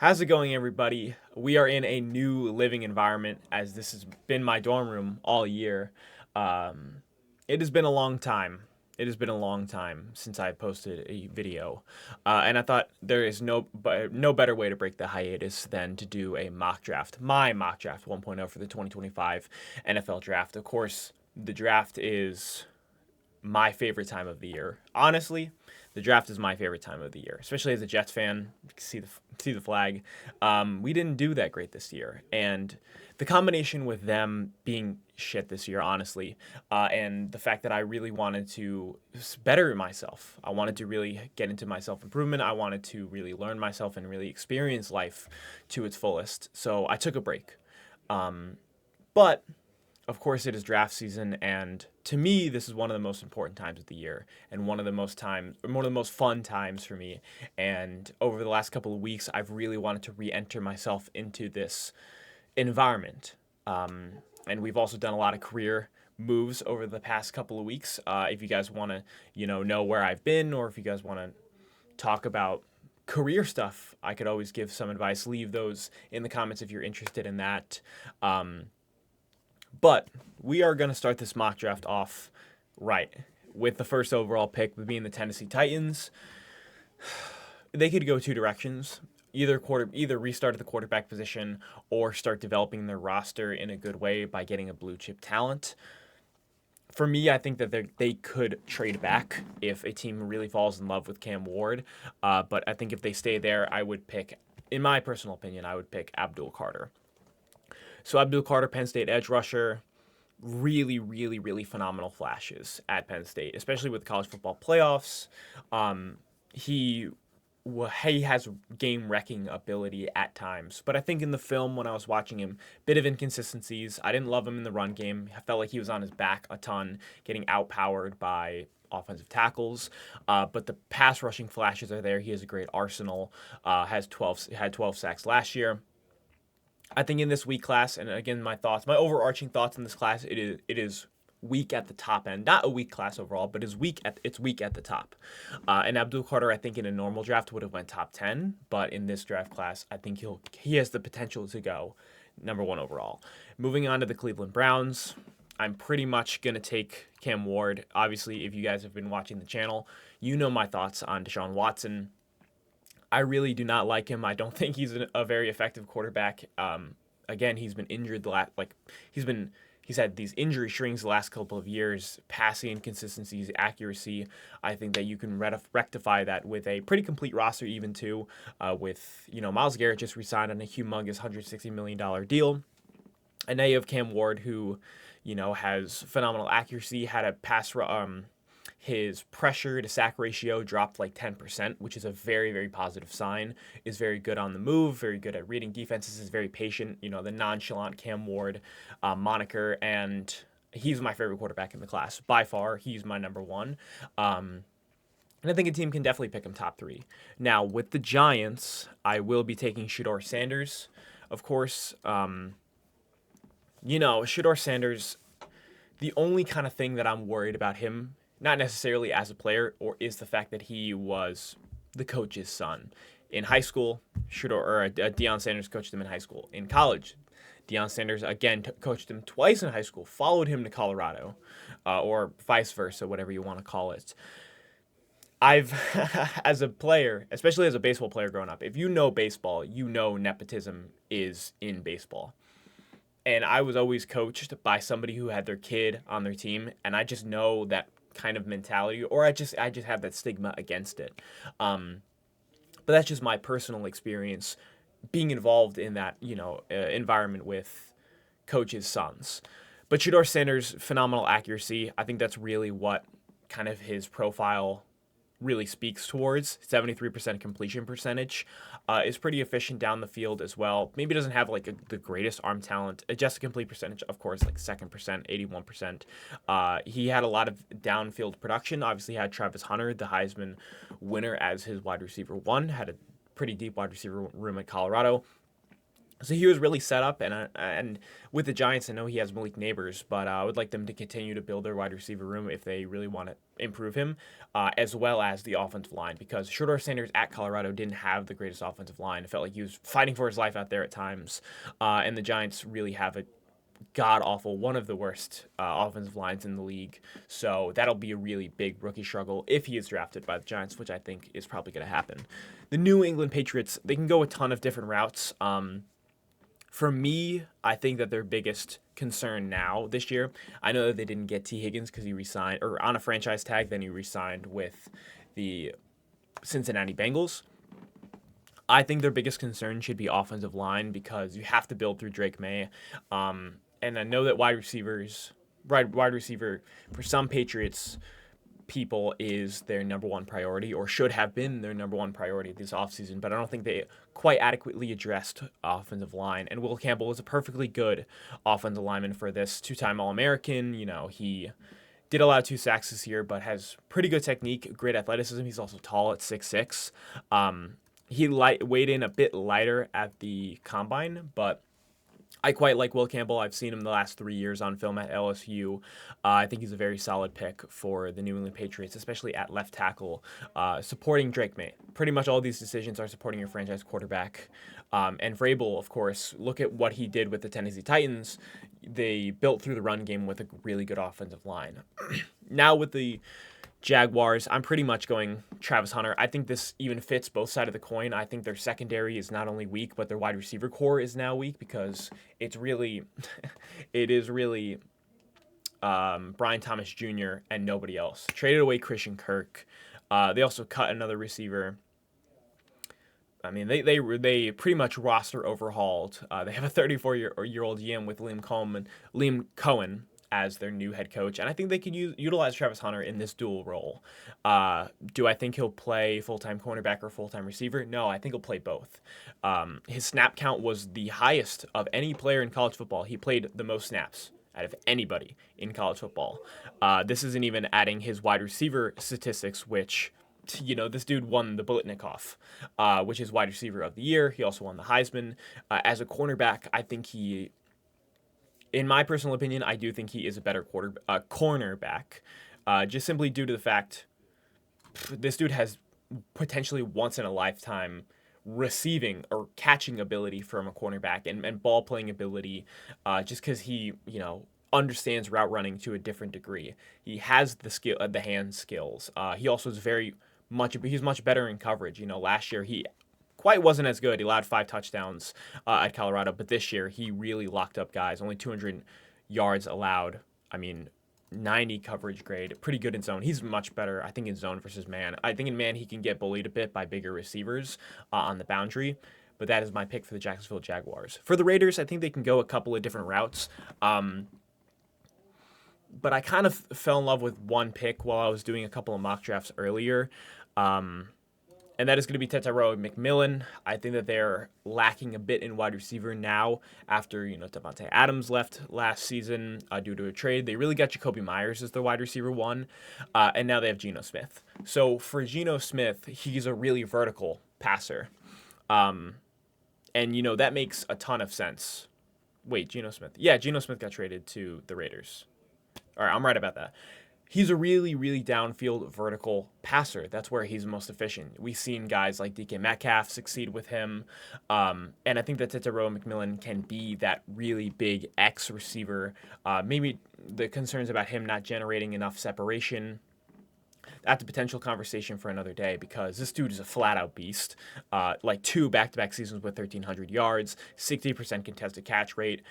How's it going, everybody? We are in a new living environment as this has been my dorm room all year. Um, it has been a long time. It has been a long time since I posted a video, and I thought there is no better way to break the hiatus than to do a mock draft, my mock draft 1.0 for the 2025 NFL Draft. Of course, the draft is my favorite time of the year. Honestly, the draft is my favorite time of the year, especially as a Jets fan. You can see the flag. We didn't do that great this year, and the combination with them being shit this year, honestly, and the fact that I really wanted to better myself. I wanted to really get into my self improvement. I wanted to really learn myself and really experience life to its fullest. So I took a break. But of course, it is draft season, and to me, this is one of the most important times of the year, and one of the most fun times for me. And over the last couple of weeks, I've really wanted to re-enter myself into this environment. And we've also done a lot of career moves over the past couple of weeks. If you guys want to, know where I've been, or if you guys want to talk about career stuff, I could always give some advice. Leave those in the comments if you're interested in that. But we are going to start this mock draft off right with the first overall pick being the Tennessee Titans. They could go two directions. Either restart at the quarterback position or start developing their roster in a good way by getting a blue chip talent. For me, I think that they could trade back if a team really falls in love with Cam Ward. But I think if they stay there, I would pick, in my personal opinion, I would pick Abdul Carter. So Abdul Carter, Penn State edge rusher, really, really, really phenomenal flashes at Penn State, especially with the college football playoffs. He has game-wrecking ability at times, but I think in the film when I was watching him, bit of inconsistencies. I didn't love him in the run game. I felt like he was on his back a ton, getting outpowered by offensive tackles, but the pass rushing flashes are there. He has a great arsenal. Had 12 sacks last year. I think in this weak class, and again, my overarching thoughts in this class, it is weak at the top end. Not a weak class overall, but it's weak at the top. And Abdul Carter, I think in a normal draft would have went top 10, but in this draft class, I think he has the potential to go number 1 overall. Moving on to the Cleveland Browns, I'm pretty much going to take Cam Ward. Obviously, if you guys have been watching the channel, you know my thoughts on Deshaun Watson. I really do not like him. I don't think he's a very effective quarterback. Again, he's been injured he's had these injury strings the last couple of years, passing inconsistencies, accuracy. I think that you can rectify that with a pretty complete roster, even too, with Myles Garrett just re-signed on a humongous $160 million deal. And now you have Cam Ward, who has phenomenal accuracy, had a his pressure to sack ratio dropped like 10%, which is a very, very positive sign. Is very good on the move, very good at reading defenses, is very patient. The nonchalant Cam Ward moniker, and he's my favorite quarterback in the class. By far, he's my number 1. And I think a team can definitely pick him top 3. Now, with the Giants, I will be taking Shedeur Sanders, of course. Shedeur Sanders, the only kind of thing that I'm worried about him, not necessarily as a player, is the fact that he was the coach's son. In high school, Deion Sanders coached him in high school. In college, Deion Sanders, again, coached him twice in high school, followed him to Colorado, or vice versa, whatever you want to call it. I've, as a player, especially as a baseball player growing up, if you know baseball, you know nepotism is in baseball. And I was always coached by somebody who had their kid on their team, and I just know that kind of mentality, or I just have that stigma against it. But that's just my personal experience being involved in that environment with coaches' sons. But Shedeur Sanders, phenomenal accuracy. I think that's really what kind of his profile really speaks towards. 73% completion percentage, is pretty efficient down the field as well. Maybe doesn't have the greatest arm talent. Adjusted complete percentage, of course, 2nd percent, 81%. He had a lot of downfield production. Obviously had Travis Hunter, the Heisman winner, as his wide receiver 1. Had a pretty deep wide receiver room at Colorado. So he was really set up, and with the Giants, I know he has Malik Neighbors, but I would like them to continue to build their wide receiver room if they really want improve him, as well as the offensive line, because Shedeur Sanders at Colorado didn't have the greatest offensive line. It felt like he was fighting for his life out there at times, and the Giants really have a god-awful, one of the worst offensive lines in the league. So that'll be a really big rookie struggle if he is drafted by the Giants, which I think is probably going to happen. The New England Patriots, they can go a ton of different routes. For me, I think that their biggest concern now this year, I know that they didn't get T. Higgins because he resigned, or on a franchise tag, then he resigned with the Cincinnati Bengals. I think their biggest concern should be offensive line, because you have to build through Drake May. And I know that wide receiver for some Patriots people is their number one priority, or should have been their number one priority this offseason, but I don't think they quite adequately addressed offensive line. And Will Campbell is a perfectly good offensive lineman for this, two-time All-American. He did allow 2 sacks this year, but has pretty good technique, great athleticism. He's also tall at 6'6". He weighed in a bit lighter at the combine, but I quite like Will Campbell. I've seen him the last 3 years on film at LSU. I think he's a very solid pick for the New England Patriots, especially at left tackle, supporting Drake May. Pretty much all these decisions are supporting your franchise quarterback. And Vrabel, of course, look at what he did with the Tennessee Titans. They built through the run game with a really good offensive line. Now with the Jaguars, I'm pretty much going Travis Hunter. I think this even fits both sides of the coin. I think their secondary is not only weak, but their wide receiver core is now weak, because it is really Brian Thomas Jr. and nobody else. Traded away Christian Kirk. They also cut another receiver. I mean, they pretty much roster overhauled. They have a 34-year-old GM with Liam Cohen as their new head coach, and I think they could utilize Travis Hunter in this dual role. Do I think he'll play full-time cornerback or full-time receiver? No, I think he'll play both. His snap count was the highest of any player in college football. He played the most snaps out of anybody in college football. This isn't even adding his wide receiver statistics, which, this dude won the Biletnikoff, which is wide receiver of the year. He also won the Heisman. As a cornerback, I think in my personal opinion, I do think he is a better cornerback, just simply due to the fact this dude has potentially once-in-a-lifetime receiving or catching ability from a cornerback, and ball playing ability, just because he, understands route running to a different degree. He has the hand skills. He also is he's much better in coverage. Last year he quite wasn't as good. He allowed 5 touchdowns at Colorado, but this year he really locked up guys. Only 200 yards allowed. 90 coverage grade. Pretty good in zone. He's much better, I think, in zone versus man. I think in man he can get bullied a bit by bigger receivers on the boundary, but that is my pick for the Jacksonville Jaguars. For the Raiders, I think they can go a couple of different routes. But I kind of fell in love with one pick while I was doing a couple of mock drafts earlier. And that is going to be Tetairoa McMillan. I think that they're lacking a bit in wide receiver now after, Devontae Adams left last season due to a trade. They really got Jacoby Myers as their wide receiver 1, and now they have Geno Smith. So for Geno Smith, he's a really vertical passer. And, that makes a ton of sense. Wait, Geno Smith. Yeah, Geno Smith got traded to the Raiders. All right, I'm right about that. He's a really, really downfield vertical passer. That's where he's most efficient. We've seen guys like DK Metcalf succeed with him. And I think that Tetairoa McMillan can be that really big X receiver. Maybe the concerns about him not generating enough separation, that's a potential conversation for another day, because this dude is a flat-out beast. 2 back-to-back seasons with 1,300 yards, 60% contested catch rate,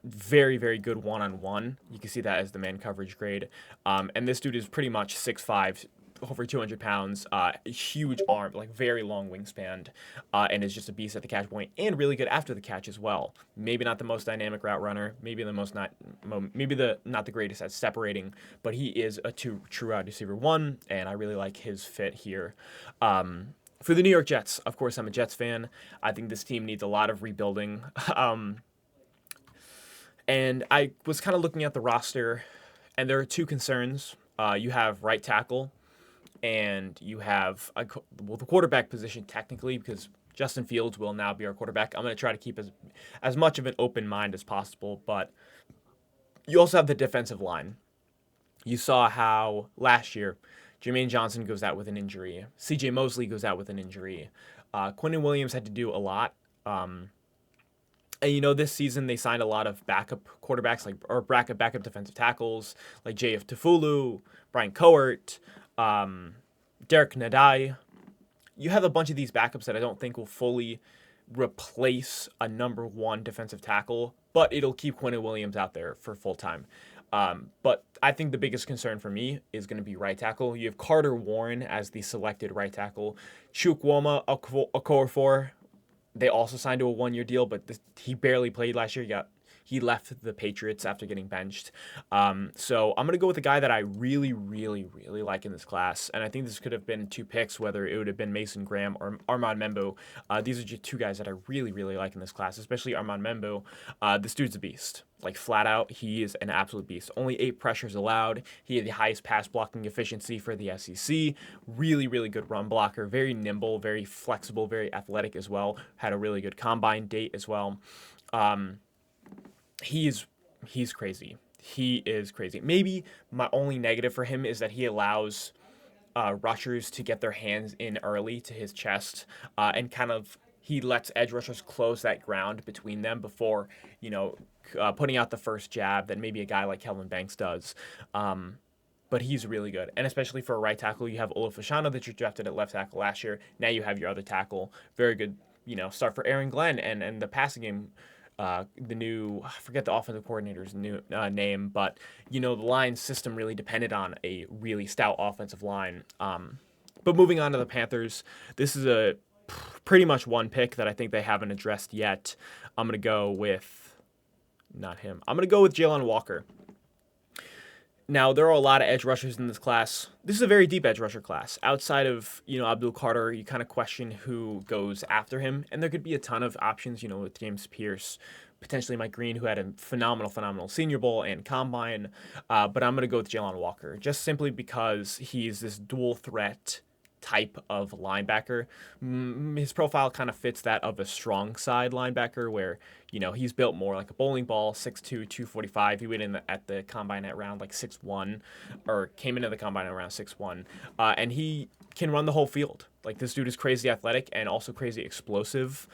very, very good one-on-one. You can see that as the man coverage grade. And this dude is pretty much 6'5", over 200 pounds, huge arm, very long wingspan, and is just a beast at the catch point, and really good after the catch as well. Maybe not the most dynamic route runner, maybe not the greatest at separating, but he is a true wide receiver 1, and I really like his fit here. For the New York Jets, of course, I'm a Jets fan. I think this team needs a lot of rebuilding. And I was kind of looking at the roster, and there are 2 concerns. You have right tackle, and you have the quarterback position technically, because Justin Fields will now be our quarterback. I'm going to try to keep as much of an open mind as possible, but you also have the defensive line. You saw how last year Jermaine Johnson goes out with an injury. C.J. Mosley goes out with an injury. Quinnen Williams had to do a lot. And this season they signed a lot of backup quarterbacks, or backup defensive tackles, like J.F. Tafulu, Brian Court, Derek Nadai. You have a bunch of these backups that I don't think will fully replace a number one defensive tackle, but it'll keep Quinnen Williams out there for full time. But I think the biggest concern for me is going to be right tackle. You have Carter Warren as the selected right tackle. Chukwuma Okorafor, they also signed to a 1-year deal, but he barely played last year. He left the Patriots after getting benched. So I'm going to go with a guy that I really, really, really like in this class. And I think this could have been 2 picks, whether it would have been Mason Graham or Armand Membo. These are just 2 guys that I really, really like in this class, especially Armand Membo. This dude's a beast. Like, flat out, he is an absolute beast. Only 8 pressures allowed. He had the highest pass blocking efficiency for the SEC. Really, really good run blocker. Very nimble, very flexible, very athletic as well. Had a really good combine date as well. He's crazy. He is crazy. Maybe my only negative for him is that he allows rushers to get their hands in early to his chest, and kind of he lets edge rushers close that ground between them before putting out the first jab that maybe a guy like Kelvin Banks does. But he's really good, and especially for a right tackle, you have Olufashano that you drafted at left tackle last year. Now you have your other tackle. Very good, start for Aaron Glenn, and the passing game. The new, I forget the offensive coordinator's new name, but the line system really depended on a really stout offensive line. But moving on to the Panthers, this is a pretty much one pick that I think they haven't addressed yet. I'm gonna go with not him. I'm gonna go with Jalen Walker. Now, there are a lot of edge rushers in this class. This is a very deep edge rusher class. Outside of, Abdul Carter, you kind of question who goes after him. And there could be a ton of options, with James Pierce, potentially Mike Green, who had a phenomenal Senior Bowl and Combine. But I'm going to go with Jalen Walker, just simply because he's this dual threat type of linebacker. His profile kind of fits that of a strong side linebacker where, he's built more like a bowling ball, 6'2", 245. He went in at the combine at around like 6'1", or came into the combine at around 6'1", and he can run the whole field. Like, this dude is crazy athletic and also crazy explosive.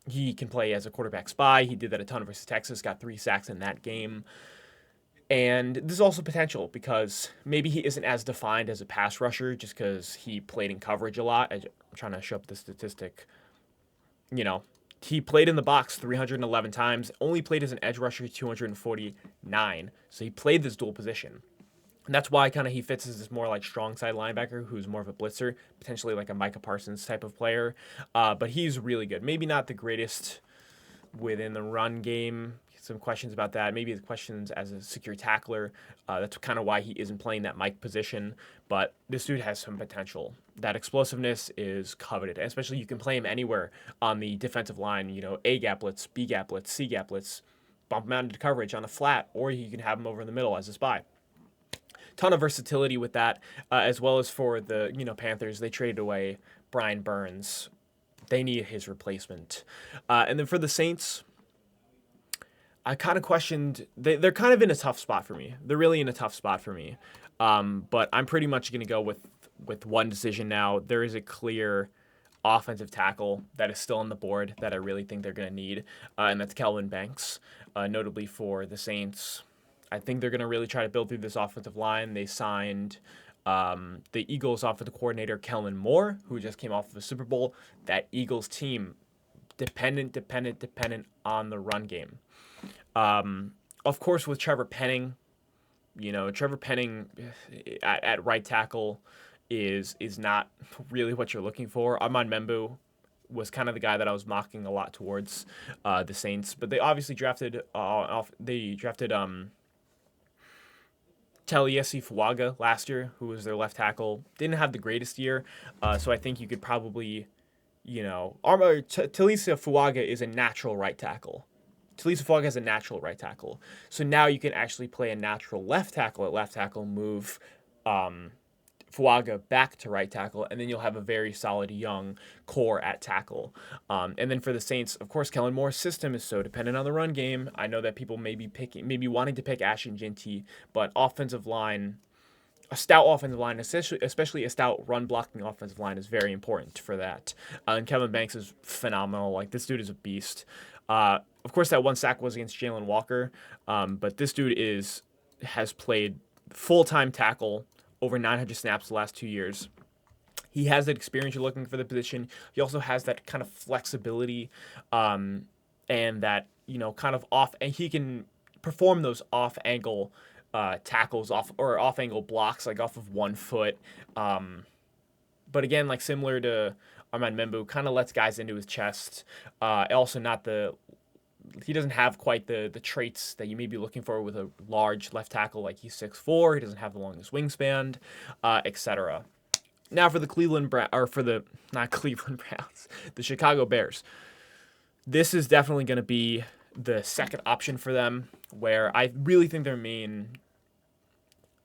He can play as a quarterback spy. He did that a ton versus Texas, got 3 sacks in that game. And this is also potential because maybe he isn't as defined as a pass rusher just because he played in coverage a lot. I'm trying to show up the statistic. He played in the box 311 times, only played as an edge rusher 249. So he played this dual position. And that's why kind of he fits as this more like strong side linebacker who's more of a blitzer, potentially like a Micah Parsons type of player. But he's really good. Maybe not the greatest within the run game. Some questions about that. Maybe the questions as a secure tackler. That's kind of why he isn't playing that Mike position. But this dude has some potential. That explosiveness is coveted. Especially you can play him anywhere on the defensive line. A gap blitz, B gap blitz, C gap blitz. Bump him out into coverage on a flat. Or you can have him over in the middle as a spy. Ton of versatility with that. As well as for the Panthers. They traded away Brian Burns. They need his replacement. And then for the Saints, I kind of questioned. They're kind of in a tough spot for me. They're really in a tough spot for me. But I'm pretty much going to go with one decision now. There is a clear offensive tackle that is still on the board that I really think they're going to need, and that's Kelvin Banks, notably for the Saints. I think they're going to really try to build through this offensive line. They signed the Eagles offensive coordinator, Kellen Moore, who just came off of a Super Bowl. That Eagles team, dependent on the run game. Of course, with Trevor Penning, Trevor Penning at right tackle is not really what you're looking for. Armand Membu was kind of the guy that I was mocking a lot towards the Saints, but they obviously drafted Taliesin Fuaga last year, who was their left tackle. Didn't have the greatest year, so I think you could probably, Taliesin Fuaga is a natural right tackle. Taliesin Fuaga is a natural right tackle. So now you can actually play a natural left tackle at left tackle, move Fuaga back to right tackle, and then you'll have a very solid young core at tackle. And then for the Saints, of course, Kellen Moore's system is so dependent on the run game. I know that people may be wanting to pick Ashton Jinty, but offensive line, a stout offensive line, especially a stout run blocking offensive line, is very important for that. And Kevin Banks is phenomenal. Like, this dude is a beast. Of course, that one sack was against Jalen Walker, but this dude has played full-time tackle over 900 snaps the last 2 years. He has that experience you're looking for the position. He also has that kind of flexibility, and that, kind of and he can perform those off-angle tackles off-angle blocks, like off of 1 foot. But again, like similar to Armand Membu, kind of lets guys into his chest. Also he doesn't have quite the traits that you may be looking for with a large left tackle. Like, he's 6'4", he doesn't have the longest wingspan, etc. Now for the the Chicago Bears. This is definitely going to be the second option for them, where I really think their main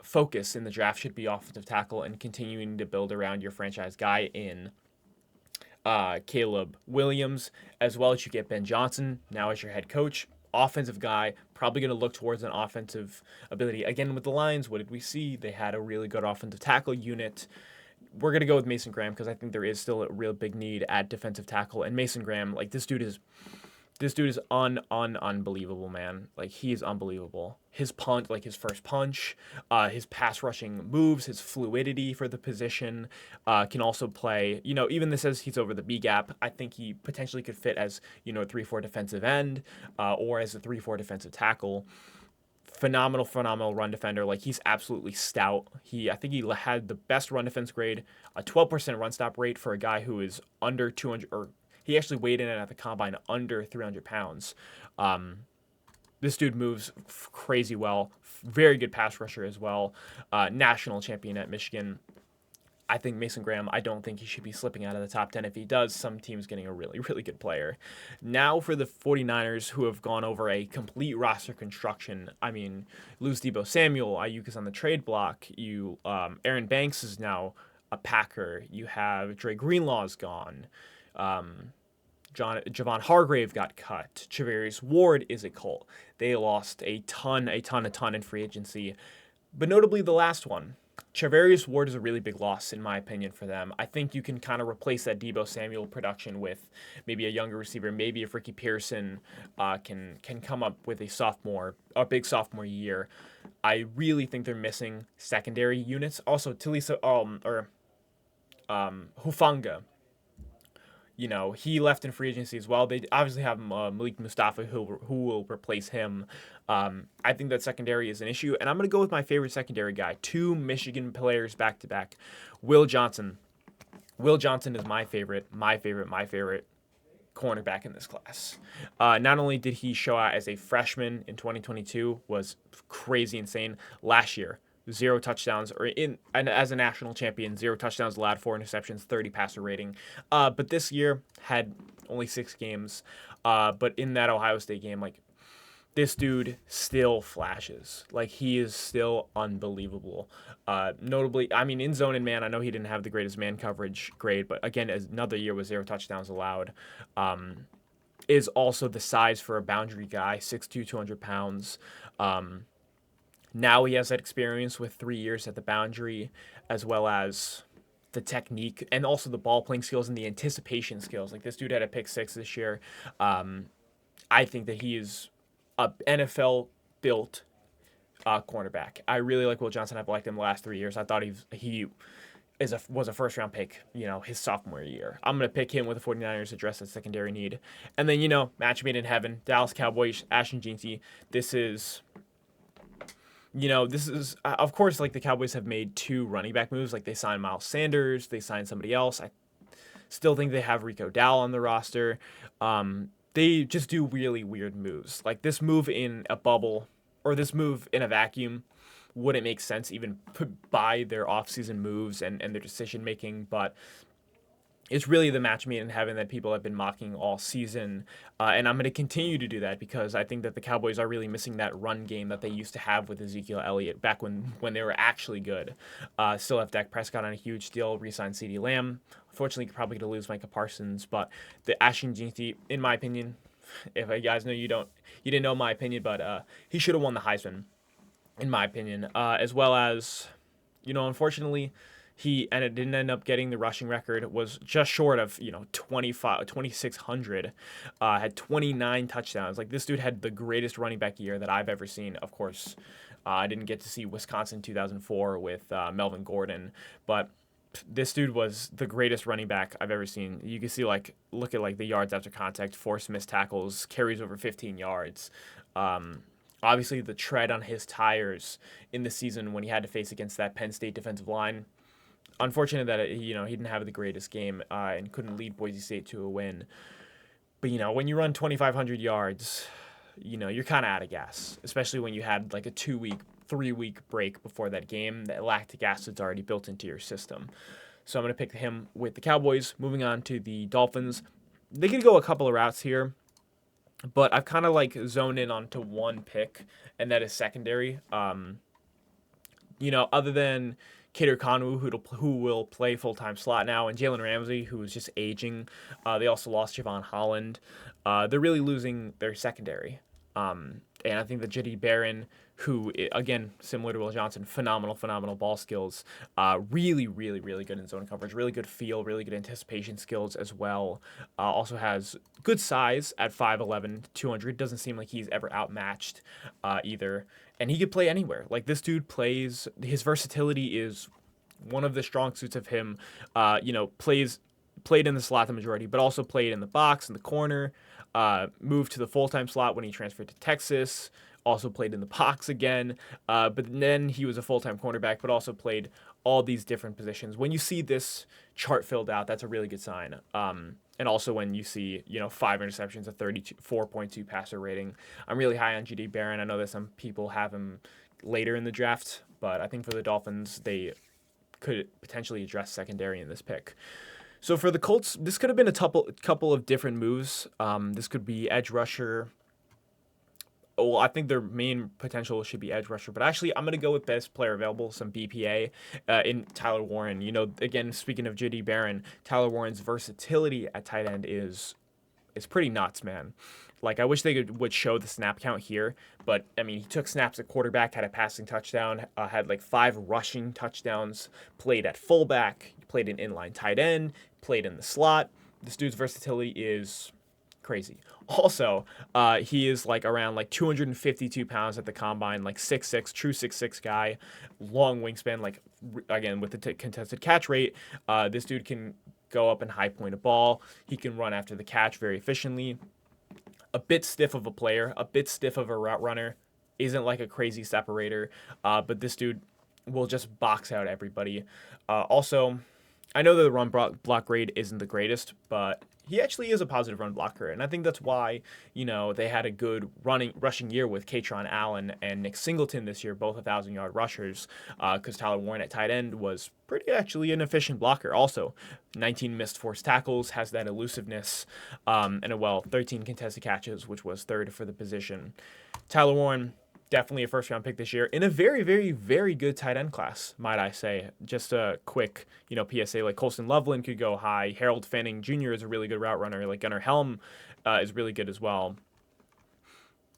focus in the draft should be offensive tackle and continuing to build around your franchise guy in Caleb Williams, as well as you get Ben Johnson now as your head coach. Offensive guy, probably going to look towards an offensive ability. Again, with the Lions, what did we see? They had a really good offensive tackle unit. We're going to go with Mason Graham because I think there is still a real big need at defensive tackle. And Mason Graham, like, this dude is unbelievable, man. Like, he is unbelievable. His punch, like his first punch, his pass rushing moves, his fluidity for the position, can also play, even this says he's over the B gap. I think he potentially could fit as, a 3-4 defensive end, or as a 3-4 defensive tackle. Phenomenal run defender. Like, he's absolutely stout. I think he had the best run defense grade, a 12% run stop rate for a guy who is under 200, or he actually weighed in at the combine under 300 pounds. This dude moves crazy well. Very good pass rusher as well. National champion at Michigan. I think Mason Graham, I don't think he should be slipping out of the top 10. If he does, some team's getting a really, really good player. Now for the 49ers, who have gone over a complete roster construction. I mean, lose Deebo Samuel. Ayuk is on the trade block. Aaron Banks is now a Packer. You have Dre Greenlaw's gone. Javon Hargrave got cut. Charvarius Ward is a Colt. They lost a ton in free agency. But notably the last one. Charvarius Ward is a really big loss, in my opinion, for them. I think you can kind of replace that Deebo Samuel production with maybe a younger receiver. Maybe if Ricky Pearson can come up with a big sophomore year. I really think they're missing secondary units. Also, Talisa Hufanga. He left in free agency as well. They obviously have Malik Mustafa who will replace him. I think that secondary is an issue, and I'm going to go with my favorite secondary guy. 2 Michigan players back to back. Will Johnson. Will Johnson is my favorite cornerback in this class. Not only did he show out as a freshman in 2022, was crazy insane last year. 0 touchdowns, and as a national champion, 0 touchdowns allowed, 4 interceptions, 30 passer rating. But this year had only 6 games. But in that Ohio State game, like, this dude still flashes. Like, he is still unbelievable. Notably, I mean, in zone and man, I know he didn't have the greatest man coverage grade, but again, another year with 0 touchdowns allowed. Is also the size for a boundary guy, 6'2", 200 pounds. Now he has that experience with 3 years at the boundary, as well as the technique and also the ball playing skills and the anticipation skills. Like, this dude had a pick 6 this year. I think that he is a NFL built cornerback. I really like Will Johnson. I've liked him the last 3 years. I thought he was a first round pick, his sophomore year. I'm going to pick him with the 49ers to address that secondary need. And then, match made in heaven, Dallas Cowboys, Ashton Jinty. This is, of course, like, the Cowboys have made 2 running back moves. Like, they signed Miles Sanders, they signed somebody else. I still think they have Rico Dowell on the roster. They just do really weird moves. Like, this move in a bubble, or this move in a vacuum, wouldn't make sense even by their offseason moves and their decision making. But It's really the match made in heaven that people have been mocking all season. And I'm going to continue to do that because I think that the Cowboys are really missing that run game that they used to have with Ezekiel Elliott back when they were actually good. Still have Dak Prescott on a huge deal, re-signed CeeDee Lamb. Unfortunately, probably going to lose Micah Parsons, but the Ashton Jeanty, in my opinion, if you guys know you didn't know my opinion, but he should have won the Heisman, in my opinion, as well as, unfortunately, didn't end up getting the rushing record. Was just short of 2,600. Had 29 touchdowns. Like, this dude had the greatest running back year that I've ever seen. Of course, I didn't get to see Wisconsin 2004 with Melvin Gordon, but this dude was the greatest running back I've ever seen. You can see, look at the yards after contact, forced missed tackles, carries over 15 yards. Obviously, the tread on his tires in the season when he had to face against that Penn State defensive line. Unfortunate that he didn't have the greatest game and couldn't lead Boise State to a win. But when you run 2,500 yards, you're kind of out of gas, especially when you had like a 2-week, 3-week break before that game. That lactic acid's already built into your system. So I'm going to pick him with the Cowboys. Moving on to the Dolphins. They could go a couple of routes here, but I've kind of zoned in onto one pick, and that is secondary. Other than Kader Kanu, who will play full-time slot now, and Jalen Ramsey, who is just aging. They also lost Javon Holland. They're really losing their secondary. And I think that J.D. Barron, who, again, similar to Will Johnson, phenomenal ball skills. Really, really, really good in zone coverage. Really good feel, really good anticipation skills as well. Also has good size at 5'11", 200. Doesn't seem like he's ever outmatched either. And he could play anywhere. Like, this dude plays, his versatility is one of the strong suits of him. Played in the slot the majority, but also played in the box, in the corner. Moved to the full-time slot when he transferred to Texas. Also played in the box again. But then he was a full-time cornerback, but also played all these different positions. When you see this chart filled out, that's a really good sign. And also when you see, 5 interceptions, a 34.2 passer rating. I'm really high on J.D. Barron. I know that some people have him later in the draft, but I think for the Dolphins, they could potentially address secondary in this pick. So for the Colts, this could have been a couple of different moves. This could be edge rusher. Well, I think their main potential should be edge rusher, but actually I'm going to go with best player available, some BPA, in Tyler Warren. Again, speaking of J.D. Barron, Tyler Warren's versatility at tight end is pretty nuts, man. I wish they would show the snap count here, but, he took snaps at quarterback, had a passing touchdown, had 5 rushing touchdowns, played at fullback, played an inline tight end, played in the slot. This dude's versatility is crazy. Also, he is around 252 pounds at the combine, 6'6", true 6'6" guy, long wingspan, again, with the contested catch rate. This dude can go up and high point a ball. He can run after the catch very efficiently. A bit stiff of a player, a bit stiff of a route runner. Isn't a crazy separator, but this dude will just box out everybody. Also, I know that the run block grade isn't the greatest, but he actually is a positive run blocker, and I think that's why, they had a good rushing year with Katron Allen and Nick Singleton this year, both 1,000-yard rushers, because Tyler Warren at tight end was pretty actually an efficient blocker. Also, 19 missed forced tackles, has that elusiveness, and 13 contested catches, which was third for the position. Tyler Warren, definitely a first-round pick this year in a very, very, very good tight end class, might I say. Just a quick, PSA, Colston Loveland could go high. Harold Fanning Jr. is a really good route runner. Gunnar Helm is really good as well.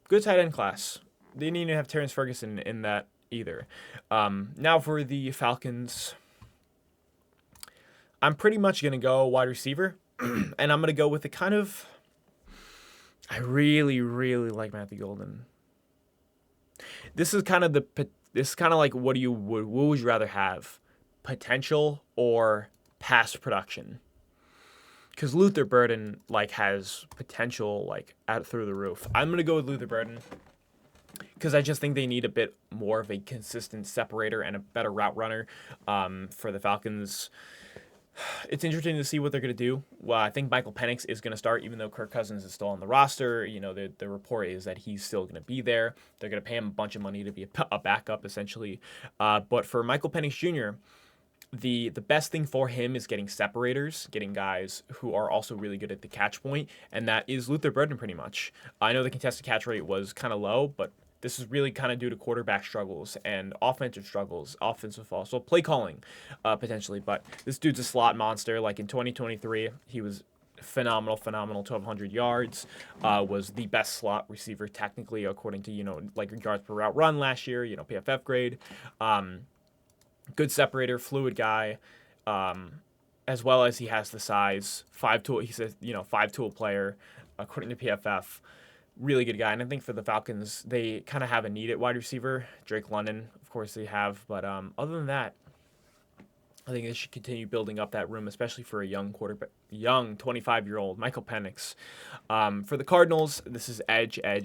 Good tight end class. They didn't even have Terrence Ferguson in that either. Now for the Falcons, I'm pretty much going to go wide receiver, and I'm going to go with the kind of... I really, really like Matthew Golden. This is kind of what would you rather have, potential or past production? Because Luther Burden has potential out through the roof. I'm gonna go with Luther Burden because I just think they need a bit more of a consistent separator and a better route runner for the Falcons. It's interesting to see what they're going to do. Well, I think Michael Penix is going to start, even though Kirk Cousins is still on the roster. The report is that he's still going to be there. They're going to pay him a bunch of money to be a backup, essentially. But for Michael Penix Jr., the best thing for him is getting separators, getting guys who are also really good at the catch point, and that is Luther Burden pretty much. I know the contested catch rate was kind of low, but this is really kind of due to quarterback struggles and offensive struggles, offensive also play calling, potentially. But this dude's a slot monster. Like in 2023, he was phenomenal, 1,200 yards, was the best slot receiver technically according to, like yards per route run last year, PFF grade. Good separator, fluid guy, as well as he has the size. 5-tool, he's a 5-tool player according to PFF. Really good guy. And I think for the Falcons, they kind of have a need at wide receiver. Drake London, of course, they have. But other than that, I think they should continue building up that room, especially for a young quarterback, young 25-year-old Michael Penix. For the Cardinals, this is edge. I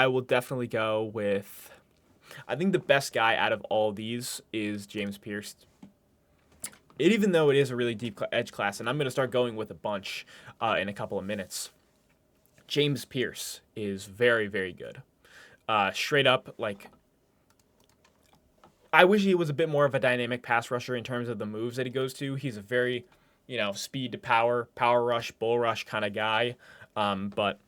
will definitely go with, I think the best guy out of all these is James Pierce. Even though it is a really deep edge class, and I'm going to start going with a bunch in a couple of minutes, James Pierce is very, very good. Straight up, like, I wish he was a bit more of a dynamic pass rusher in terms of the moves that he goes to. He's a very, speed to power rush, bull rush kind of guy. But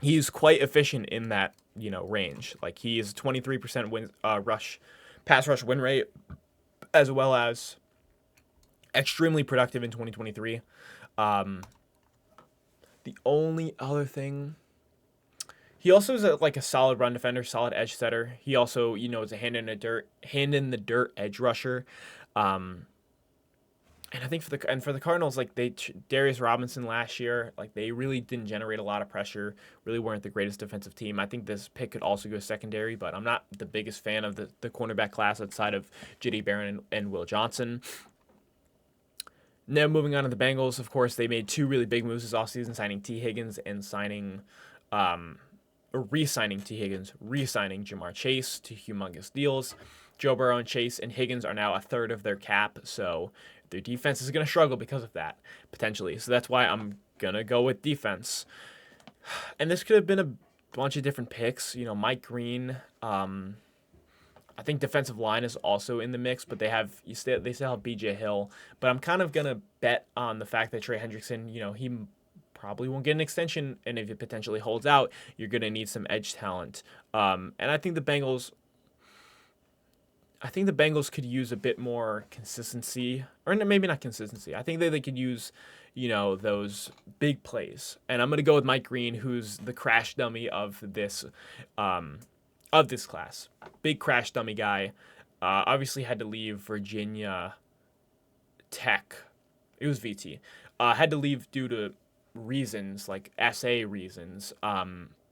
he's quite efficient in that, range. Like, he is 23% pass rush win rate, as well as extremely productive in 2023. The only other thing, he also is a solid run defender, solid edge setter. He also, is a hand in the dirt edge rusher. And I think for the Cardinals, like Darius Robinson last year, like they really didn't generate a lot of pressure. Really weren't the greatest defensive team. I think this pick could also go secondary, but I'm not the biggest fan of the cornerback class outside of J.D. Barron and Will Johnson. Now moving on to the Bengals, of course, they made two really big moves this offseason, signing T. Higgins and re-signing T. Higgins, re-signing Jamar Chase to humongous deals. Joe Burrow and Chase and Higgins are now a third of their cap, so their defense is going to struggle because of that, potentially. So that's why I'm going to go with defense. And this could have been a bunch of different picks. Mike Green, I think defensive line is also in the mix, but they still have B.J. Hill. But I'm kind of going to bet on the fact that Trey Hendrickson, he probably won't get an extension, and if it potentially holds out, you're going to need some edge talent. And I think the Bengals could use a bit more consistency, or maybe not consistency. I think they could use, those big plays. And I'm going to go with Mike Green, who's the crash dummy of this class. Big crash dummy guy. Obviously had to leave Virginia Tech. It was VT. Had to leave due to reasons, like SA reasons,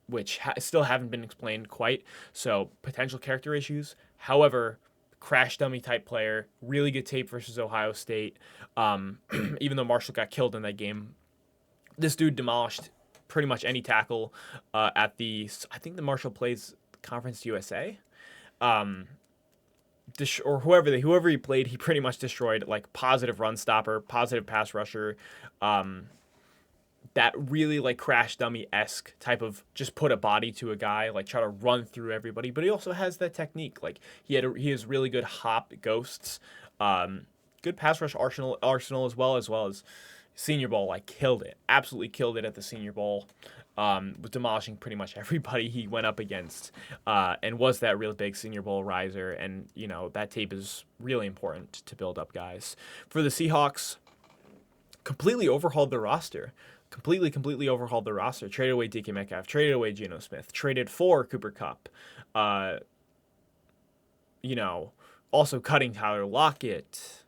which still haven't been explained quite. So potential character issues. However, crash dummy type player, really good tape versus Ohio State. Even though Marshall got killed in that game, this dude demolished pretty much any tackle I think the Marshall plays Conference USA, or whoever he played, he pretty much destroyed. Like, positive run stopper, positive pass rusher, that really like crash dummy-esque type of just put a body to a guy, like try to run through everybody. But he also has that technique. Like he has really good hop ghosts, good pass rush arsenal as well as Senior Bowl. Like absolutely killed it at the Senior Bowl. Was demolishing pretty much everybody he went up against, and was that real big Senior Bowl riser. And that tape is really important to build up guys. For the Seahawks, completely overhauled the roster. Completely overhauled the roster. Traded away DK Metcalf. Traded away Geno Smith. Traded for Cooper Kupp. Also cutting Tyler Lockett.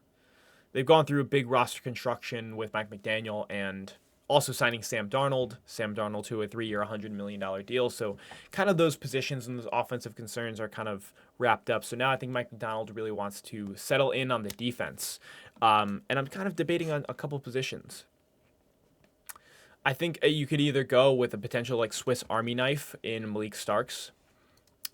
They've gone through a big roster construction with Mike McDaniel and also signing Sam Darnold. Sam Darnold to a 3-year, $100 million deal. So kind of those positions and those offensive concerns are kind of wrapped up. So now I think Mike McDonald really wants to settle in on the defense. And I'm kind of debating on a couple positions. I think you could either go with a potential like Swiss Army knife in Malik Starks,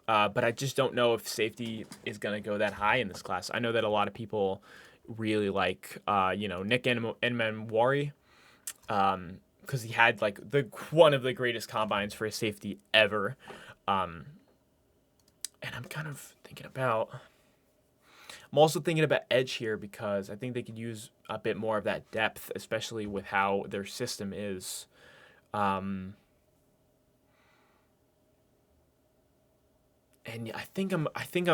but I just don't know if safety is going to go that high in this class. I know that a lot of people really like, Nick Enmanwari, because he had like one of the greatest combines for a safety ever. And I'm kind of thinking about. I'm also thinking about edge here because I think they could use a bit more of that depth, especially with how their system is. Um, and I think I'm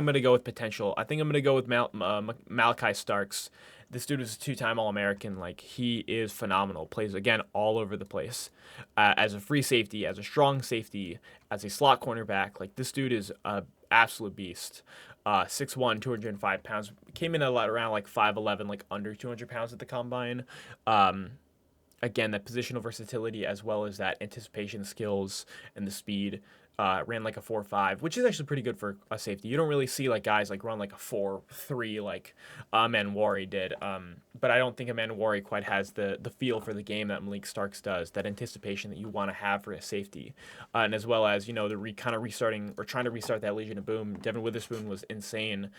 gonna go with potential. I think I'm gonna go with Malachi Starks. This dude is a two-time All-American. Like he is phenomenal. Plays again all over the place, as a free safety, as a strong safety, as a slot cornerback. Like this dude is a absolute beast. 6'1", 205 pounds. Came in a lot around like 5'11", like under 200 pounds at the combine. Um, Again, that positional versatility as well as that anticipation skills and the speed. Ran like a 4.5, which is actually pretty good for a safety. You don't really see like guys like run like a 4.3 like Manwari did. But I don't think Manwari quite has the feel for the game that Malik Starks does. That anticipation that you want to have for a safety, and as well as the kind of restarting or trying to restart that Legion of Boom. Devin Witherspoon was insane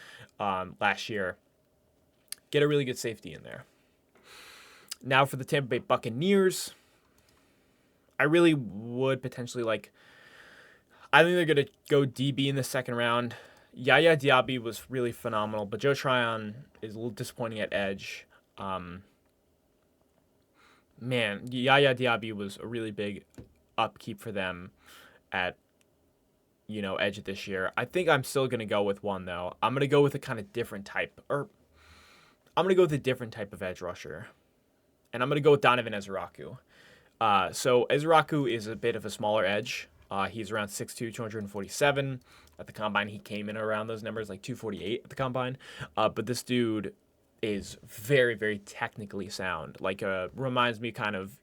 last year. Get a really good safety in there. Now for the Tampa Bay Buccaneers, I really would potentially like. I think they're going to go DB in the second round. Yaya Diaby was really phenomenal, but Joe Tryon is a little disappointing at edge. Yaya Diaby was a really big upkeep for them at edge this year. I think I'm still going to go with one though. I'm going to go with a kind of different type, or I'm going to go with a different type of edge rusher, and I'm going to go with Donovan Ezraku. So Ezraku is a bit of a smaller edge. He's around 6'2", 247. At the combine, he came in around those numbers, like 248 at the combine. But this dude is very, very technically sound. Like, reminds me kind of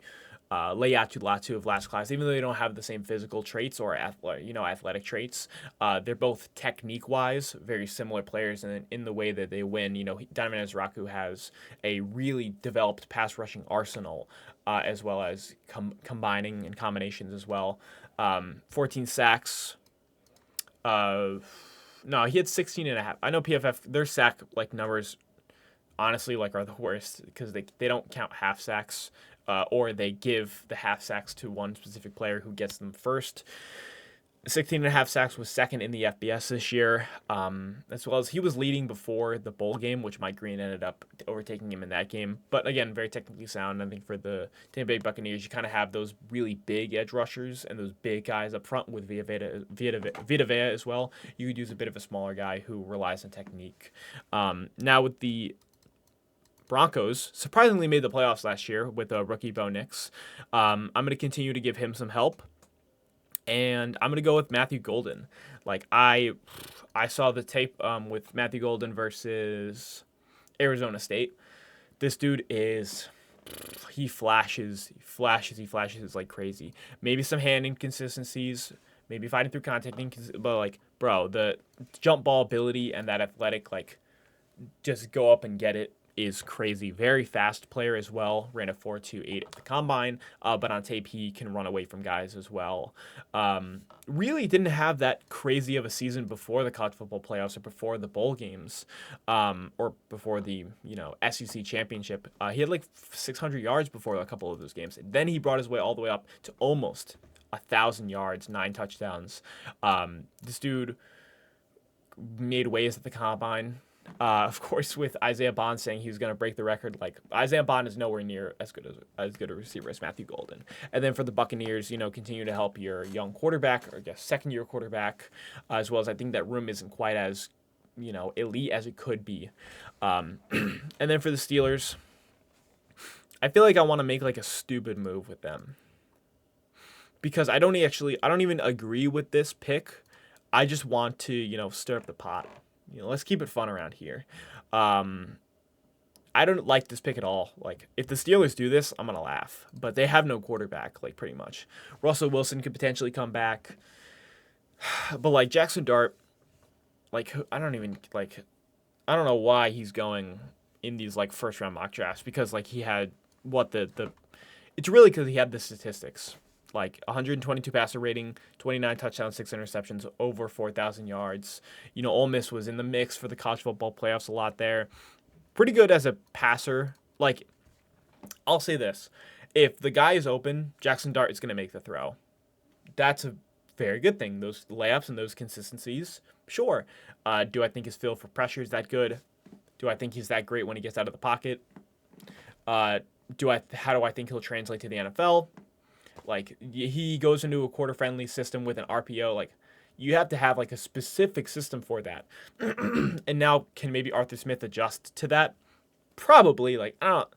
Leatu Latu of last class. Even though they don't have the same physical traits or athletic traits, they're both technique-wise very similar players, and in the way that they win. Donovan Ezraku has a really developed pass rushing arsenal, as well as combining and combinations as well. 14 sacks. No, he had 16 and a half. I know PFF, their sack numbers honestly are the worst because they don't count half sacks, or they give the half sacks to one specific player who gets them first. 16 and a half sacks was second in the FBS this year, as well as he was leading before the bowl game, which Mike Green ended up overtaking him in that game. But again, very technically sound. I think for the Tampa Bay Buccaneers, you kind of have those really big edge rushers and those big guys up front with Vita Vea as well. You could use a bit of a smaller guy who relies on technique. Now with the Broncos, surprisingly made the playoffs last year with rookie Bo Nix. I'm going to continue to give him some help. And I'm going to go with Matthew Golden. I saw the tape with Matthew Golden versus Arizona State. This dude he flashes like crazy. Maybe some hand inconsistencies, maybe fighting through contact, but the jump ball ability and that athletic, just go up and get it is crazy. Very fast player as well. Ran a 4.28 at the combine, but on tape he can run away from guys as well. Really didn't have that crazy of a season before the college football playoffs or before the bowl games, or before the SEC championship. He had 600 yards before a couple of those games. Then he brought his way all the way up to almost 1,000 yards, 9 touchdowns. This dude made waves at the combine. Of course, with Isaiah Bond saying he was going to break the record, Isaiah Bond is nowhere near as good a receiver as Matthew Golden. And then for the Buccaneers, continue to help your young quarterback, or I guess second-year quarterback, as well as I think that room isn't quite as elite as it could be. And then for the Steelers, I feel like I want to make a stupid move with them because I don't even agree with this pick. I just want to stir up the pot. Let's keep it fun around here. I don't like this pick at all. If the Steelers do this, I'm going to laugh. But they have no quarterback, pretty much. Russell Wilson could potentially come back. But, Jackson Dart, I don't know why he's going in these, first-round mock drafts. Because, he had, it's really because he had the statistics. 122 passer rating, 29 touchdowns, 6 interceptions, over 4,000 yards. Ole Miss was in the mix for the college football playoffs a lot there. Pretty good as a passer. I'll say this. If the guy is open, Jackson Dart is going to make the throw. That's a very good thing. Those layups and those consistencies, Sure. Do I think his feel for pressure is that good? Do I think he's that great when he gets out of the pocket? How do I think he'll translate to the NFL? Like, he goes into a quarter friendly system with an RPO. Like, you have to have like a specific system for that. And now, can maybe Arthur Smith adjust to that? Probably. Like, I don't.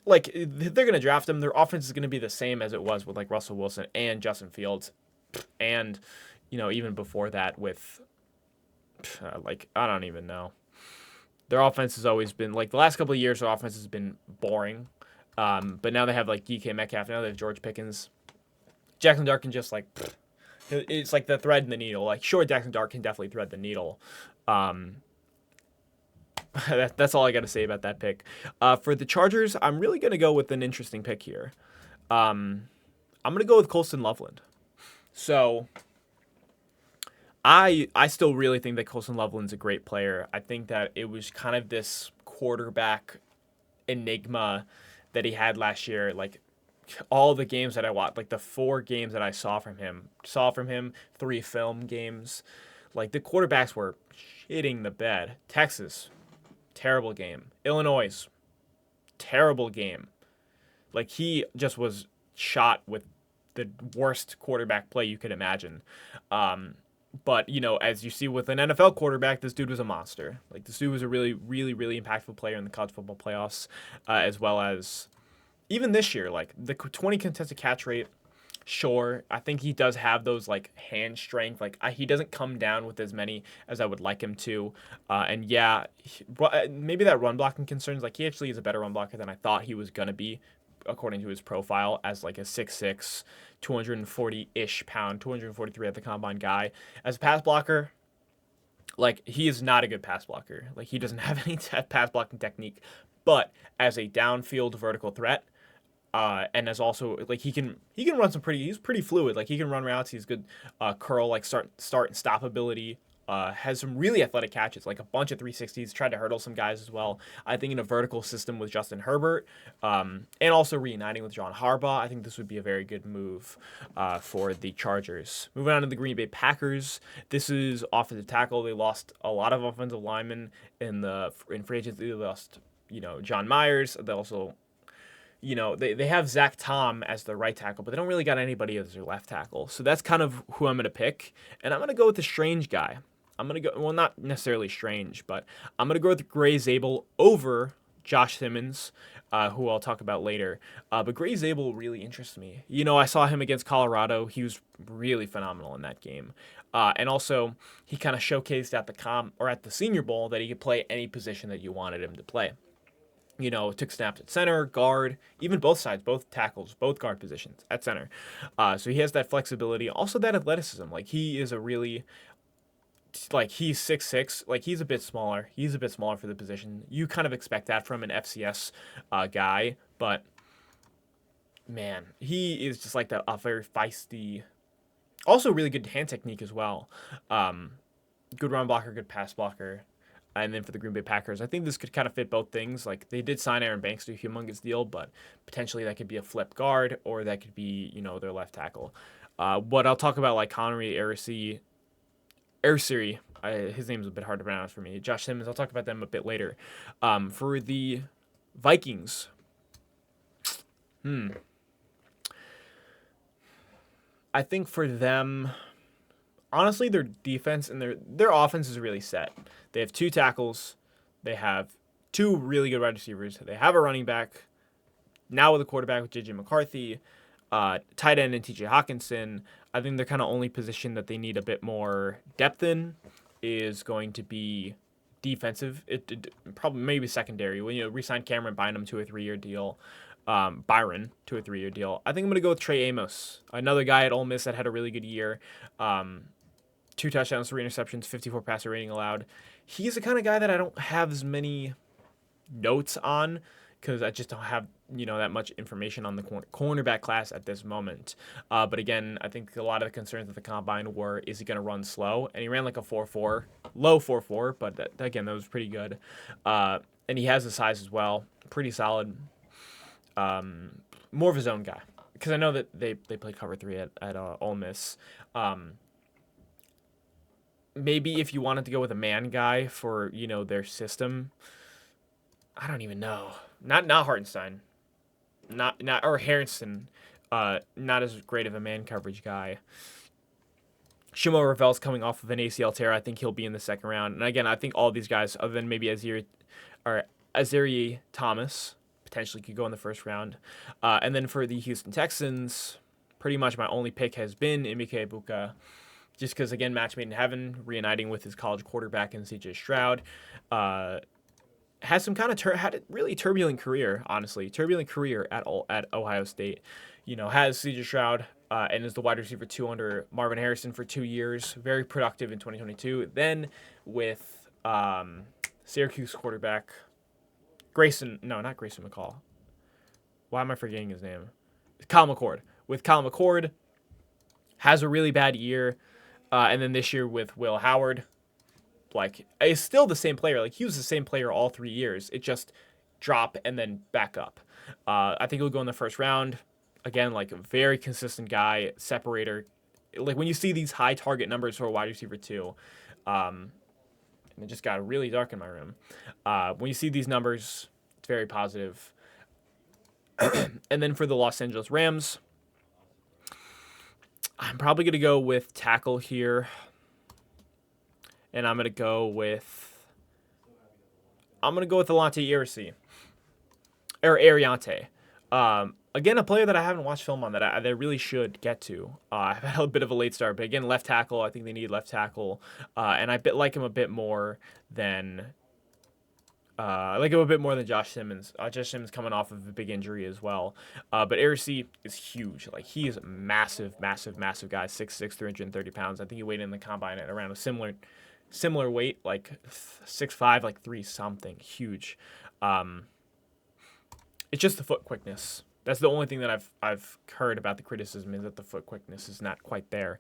Like, they're gonna draft him. Their offense is gonna be the same as it was with like Russell Wilson and Justin Fields, and even before that with like, I don't even know. Their offense has always been like the last couple of years. Their offense has been boring, but now they have like DK Metcalf. Now they have George Pickens. Jackson Dart can just like, it's like the thread in the needle. Like, sure, Jackson Dart can definitely thread the needle. That's all I got to say about that pick. For the Chargers, I'm really gonna go with an interesting pick here. I'm gonna go with Colston Loveland. So I still really think that Colston Loveland's a great player. I think that it was kind of this quarterback enigma that he had last year. Like, all the games that I watched, like the 4 games that I saw from him, 3 film games. Like, the quarterbacks were shitting the bed. Texas, terrible game. Illinois, terrible game. Like, he just was shot with the worst quarterback play you could imagine. But, as you see with an NFL quarterback, this dude was a monster. Like, this dude was a really, really, really impactful player in the college football playoffs, as well as even this year. Like, the 20 contested catch rate, sure. I think he does have those, like, hand strength. Like, he doesn't come down with as many as I would like him to. And, yeah, maybe that run blocking concerns. Like, he actually is a better run blocker than I thought he was going to be, according to his profile, as like a 6'6", 240-ish pound, 243 at the combine guy. As a pass blocker, like, he is not a good pass blocker. Like, he doesn't have any pass blocking technique. But as a downfield vertical threat, and as also, like, he can run he's pretty fluid. Like, he can run routes. He's good curl, like start and stop ability. Has some really athletic catches, like a bunch of 360s, tried to hurdle some guys as well. I think in a vertical system with Justin Herbert, and also reuniting with John Harbaugh, I think this would be a very good move for the Chargers. Moving on to the Green Bay Packers, this is offensive tackle. They lost a lot of offensive linemen in free agency. They lost, John Myers. They also, they have Zach Tom as their right tackle, but they don't really got anybody as their left tackle. So that's kind of who I'm going to pick. And I'm going to go with the strange guy. I'm going to go, well, not necessarily strange, but I'm going to go with Gray Zabel over Josh Simmons, who I'll talk about later. But Gray Zabel really interests me. I saw him against Colorado. He was really phenomenal in that game. And also, he kind of showcased at the Senior Bowl that he could play any position that you wanted him to play. Took snaps at center, guard, even both sides, both tackles, both guard positions at center. So he has that flexibility, also that athleticism. Like, he is a really, like, he's 6'6", like, he's a bit smaller. He's a bit smaller for the position. You kind of expect that from an FCS guy, but man, he is just like a very feisty, also really good hand technique as well. Good run blocker, good pass blocker. And then for the Green Bay Packers, I think this could kind of fit both things. Like, they did sign Aaron Banks to a humongous deal, but potentially that could be a flip guard, or that could be, their left tackle. What I'll talk about, like Connery, Arceri, his name's a bit hard to pronounce for me. Josh Simmons, I'll talk about them a bit later. For the Vikings, I think for them, honestly, their defense and their offense is really set. They have 2 tackles. They have 2 really good wide receivers. They have a running back. Now with a quarterback with J.J. McCarthy, tight end and T.J. Hawkinson. I think the kind of only position that they need a bit more depth in is going to be defensive. It probably maybe secondary. When re-sign Cameron Bynum to a 3-year deal. Byron to a 3-year deal. I think I'm going to go with Trey Amos, another guy at Ole Miss that had a really good year. 2 touchdowns, 3 interceptions, 54 passer rating allowed. He's the kind of guy that I don't have as many notes on because I just don't have, that much information on the cornerback class at this moment. But again, I think a lot of the concerns at the combine were, is he going to run slow? And he ran like a 4.4, low 4.4, but that was pretty good. And he has the size as well, pretty solid. More of a zone guy because I know that they play cover 3 at Ole Miss. maybe if you wanted to go with a man guy for, their system, I don't even know. Not Hartenstein. Not or Harrison. Not as great of a man coverage guy. Shimo Ravel's coming off of an ACL tear. I think he'll be in the second round. And again, I think all these guys, other than maybe Azeri Thomas, potentially could go in the first round. And then for the Houston Texans, pretty much my only pick has been Emeka Egbuka, just because, again, match made in heaven, reuniting with his college quarterback in C.J. Stroud. Has some kind of had a really turbulent career, honestly. Turbulent career at Ohio State. Has C.J. Stroud and is the wide receiver 2 under Marvin Harrison for 2 years. Very productive in 2022. Then with Syracuse quarterback not Grayson McCall. Why am I forgetting his name? Kyle McCord. With Kyle McCord, has a really bad year. And then this year with Will Howard, is still the same player. He was the same player all 3 years. It just drop and then back up. I think he'll go in the first round. Again, a very consistent guy, separator. When you see these high target numbers for a wide receiver 2, and it just got really dark in my room. When you see these numbers, it's very positive. And then for the Los Angeles Rams, I'm probably going to go with tackle here. And I'm going to go with Alante Ariante. Again, a player that I haven't watched film on that I really should get to. I've had a bit of a late start, but again, left tackle. I think they need left tackle, and I like him a bit more than Josh Simmons. Josh Simmons coming off of a big injury as well. But Ariante is huge. He is a massive, massive, massive guy. 6'6", 330 pounds. I think he weighed in the combine at around a similar weight, 6'5", 3 something. Huge. It's just the foot quickness. That's the only thing that I've heard about the criticism, is that the foot quickness is not quite there.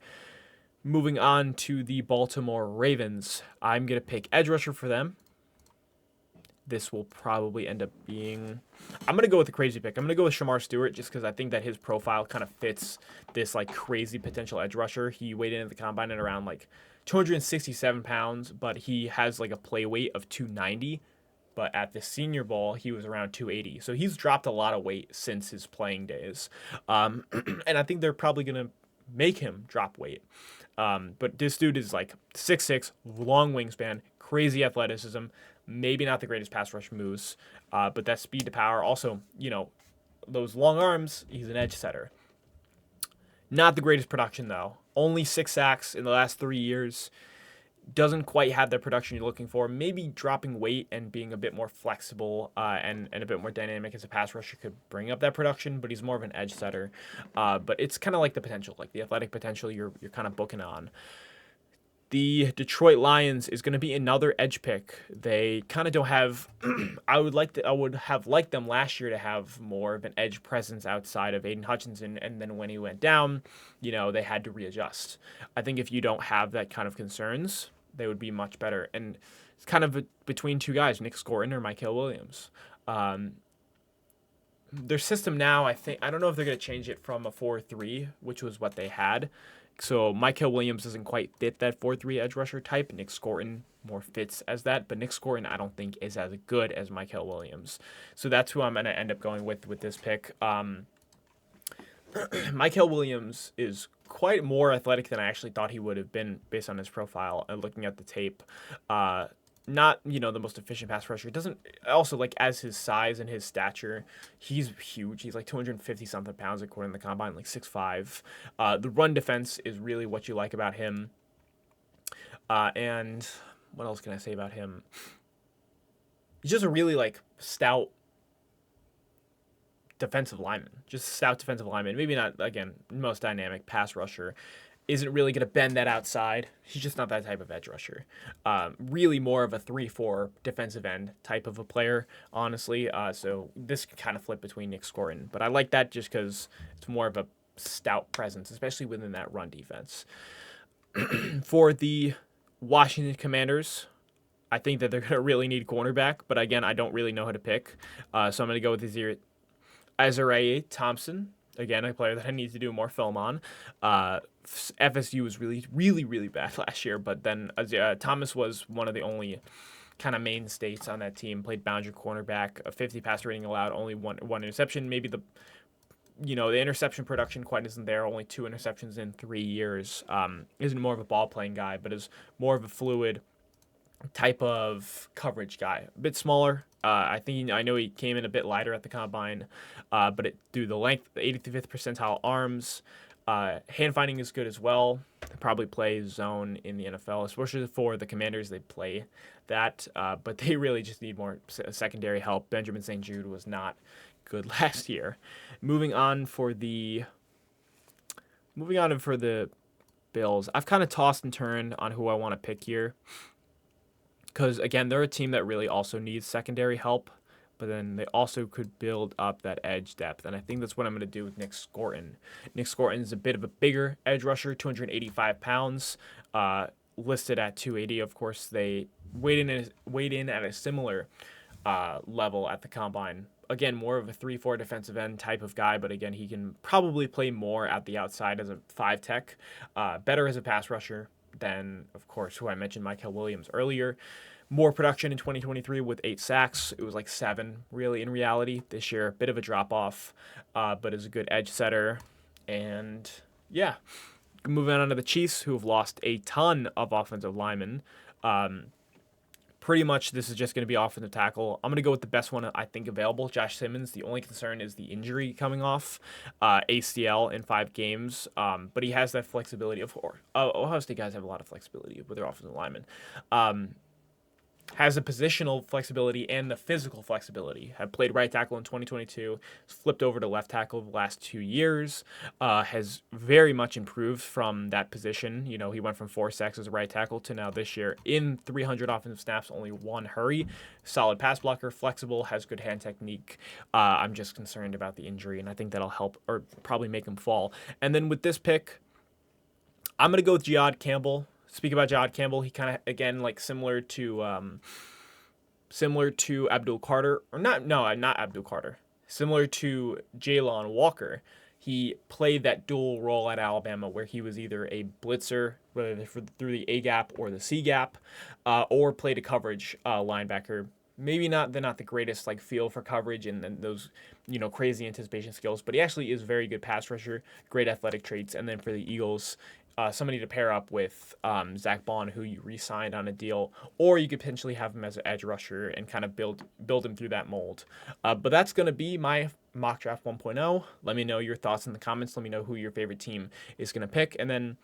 Moving on to the Baltimore Ravens, I'm going to pick edge rusher for them. This will probably end up being... I'm going to go with a crazy pick. I'm going to go with Shamar Stewart, just because I think that his profile kind of fits this crazy potential edge rusher. He weighed in at the combine at around 267 pounds, but he has a play weight of 290. But at the Senior Bowl, he was around 280. So he's dropped a lot of weight since his playing days. And I think they're probably going to make him drop weight. But this dude is 6'6", long wingspan, crazy athleticism, maybe not the greatest pass rush moves, but that speed to power. Also, those long arms, he's an edge setter. Not the greatest production, though. Only 6 sacks in the last 3 years. Doesn't quite have the production you're looking for. Maybe dropping weight and being a bit more flexible and a bit more dynamic as a pass rusher could bring up that production, but he's more of an edge setter. But it's kind of the potential, the athletic potential you're kind of booking on. The Detroit Lions is going to be another edge pick. They kind of don't have... I would have liked them last year to have more of an edge presence outside of Aiden Hutchinson, and then when he went down, they had to readjust. I think if you don't have that kind of concerns, they would be much better. And it's kind of between two guys, Nick Scourton or Mykel Williams. Their system now, I don't know if they're going to change it from a 4-3, which was what they had. So Mykel Williams doesn't quite fit that 4-3 edge rusher type. Nick Scourton more fits as that, but Nick Scourton I don't think is as good as Mykel Williams. So that's who I'm going to end up going with this pick. Mykel Williams is quite more athletic than I actually thought he would have been based on his profile and looking at the tape. Not, the most efficient pass rusher. It doesn't also as his size and his stature, he's huge. He's 250 something pounds according to the combine, 6'5". The run defense is really what you like about him. And what else can I say about him? He's just a really stout defensive lineman. Maybe not, again, most dynamic pass rusher. Isn't really going to bend that outside. He's just not that type of edge rusher. Really more of a 3-4 defensive end type of a player, honestly. So this can kind of flip between Nick Scourton. But I like that just because it's more of a stout presence, especially within that run defense. For the Washington Commanders, I think that they're going to really need cornerback. But again, I don't really know who to pick. So I'm going to go with Isaiah Thompson. Again, a player that I need to do more film on. FSU was really, really, really bad last year, but then Thomas was one of the only kind of mainstays on that team. Played boundary cornerback, a 50 passer rating allowed, only one interception. Maybe the interception production quite isn't there. Only 2 interceptions in 3 years. Isn't more of a ball playing guy, but is more of a fluid type of coverage guy. A bit smaller. I know he came in a bit lighter at the combine, but through the length, the 85th percentile arms, hand finding is good as well. Probably play zone in the NFL, especially for the Commanders. They play that, but they really just need more secondary help. Benjamin St. Jude was not good last year. Moving on for the Bills, I've kind of tossed and turned on who I want to pick here. Because, again, they're a team that really also needs secondary help, but then they also could build up that edge depth. And I think that's what I'm going to do with Nick Scorton. Nick Scorton is a bit of a bigger edge rusher, 285 pounds, listed at 280. Of course, they weighed in at a similar level at the combine. Again, more of a 3-4 defensive end type of guy, but again, he can probably play more at the outside as a 5 tech, better as a pass rusher than, of course, who I mentioned, Michael Williams earlier. More production in 2023 with 8 sacks. It was like 7, really, in reality. This year, a bit of a drop-off, but is a good edge setter. And, yeah, moving on to the Chiefs, who have lost a ton of offensive linemen. Pretty much this is just going to be offensive tackle. I'm going to go with the best one I think available, Josh Simmons. The only concern is the injury coming off, ACL in 5 games. But he has that flexibility. Ohio State guys have a lot of flexibility with their offensive linemen. Has the positional flexibility and the physical flexibility. Have played right tackle in 2022, flipped over to left tackle the last 2 years, has very much improved from that position. You know, he went from 4 sacks as a right tackle to now this year in 300 offensive snaps, only 1 hurry. Solid pass blocker, flexible, has good hand technique. I'm just concerned about the injury, and I think that'll help or probably make him fall. And then with this pick, I'm going to go with Jihad Campbell. Speak about Jihad Campbell, he kind of, again, like similar to Abdul Carter, or not Abdul Carter, similar to Jalon Walker. He played that dual role at Alabama where he was either a blitzer, whether through the A gap or the C gap, or played a coverage linebacker. Maybe not the greatest like feel for coverage and then those crazy anticipation skills, but he actually is a very good pass rusher, great athletic traits. And then for the Eagles, somebody to pair up with Zach Bond, who you re-signed on a deal, or you could potentially have him as an edge rusher and kind of build him through that mold. But that's going to be my mock draft 1.0. Let me know your thoughts in the comments. Let me know who your favorite team is going to pick, and then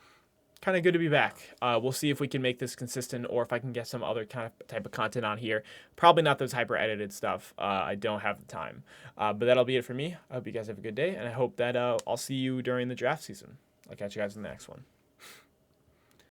kind of good to be back. We'll see if we can make this consistent or if I can get some other kind of type of content on here. Probably not those hyper edited stuff. I don't have the time. But that'll be it for me. I hope you guys have a good day, and I hope that I'll see you during the draft season. I'll catch you guys in the next one.